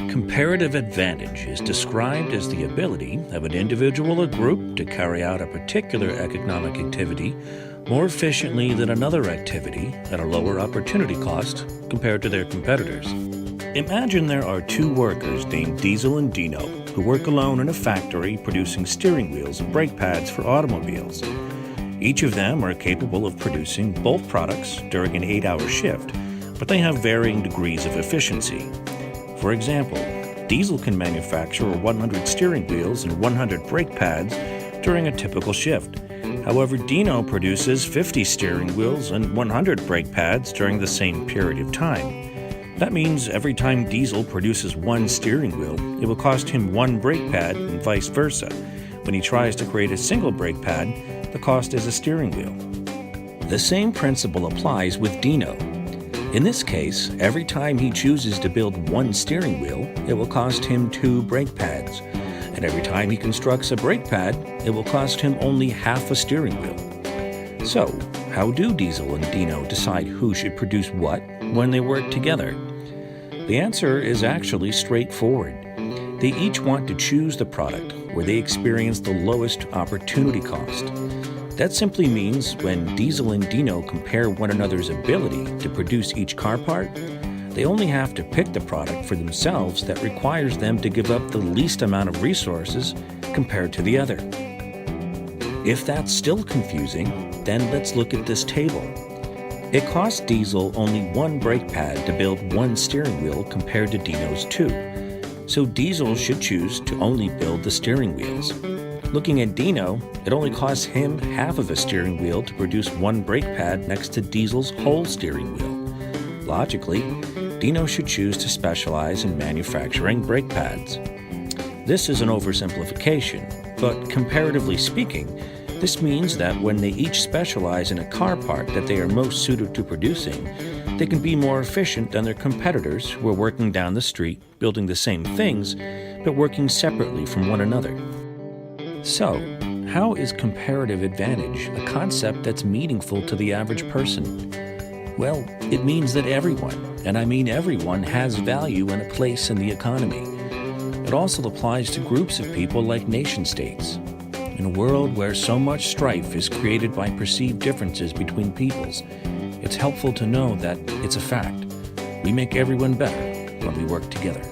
Comparative advantage is described as the ability of an individual or group to carry out a particular economic activity more efficiently than another activity at a lower opportunity cost compared to their competitors. Imagine there are two workers named Diesel and Dino who work alone in a factory producing steering wheels and brake pads for automobiles. Each of them are capable of producing both products during an 8-hour shift, but they have varying degrees of efficiency. For example, Diesel can manufacture 100 steering wheels and 100 brake pads during a typical shift. However, Dino produces 50 steering wheels and 100 brake pads during the same period of time. That means every time Diesel produces one steering wheel, it will cost him one brake pad and vice versa. When he tries to create a single brake pad, the cost is a steering wheel. The same principle applies with Dino. In this case, every time he chooses to build one steering wheel, it will cost him 2 brake pads. And every time he constructs a brake pad, it will cost him only half a steering wheel. So, how do Diesel and Dino decide who should produce what when they work together? The answer is actually straightforward. They each want to choose the product where they experience the lowest opportunity cost. That simply means when Diesel and Dino compare one another's ability to produce each car part, they only have to pick the product for themselves that requires them to give up the least amount of resources compared to the other. If that's still confusing, then let's look at this table. It costs Diesel only 1 brake pad to build 1 steering wheel compared to Dino's 2. So Diesel should choose to only build the steering wheels. Looking at Dino, it only costs him half of a steering wheel to produce 1 brake pad next to Diesel's whole steering wheel. Logically, Dino should choose to specialize in manufacturing brake pads. This is an oversimplification, but comparatively speaking, this means that when they each specialize in a car part that they are most suited to producing, they can be more efficient than their competitors who are working down the street, building the same things, but working separately from one another. So, how is comparative advantage a concept that's meaningful to the average person? Well, it means that everyone, and I mean everyone, has value and a place in the economy. It also applies to groups of people like nation-states. In a world where so much strife is created by perceived differences between peoples, it's helpful to know that it's a fact. We make everyone better when we work together.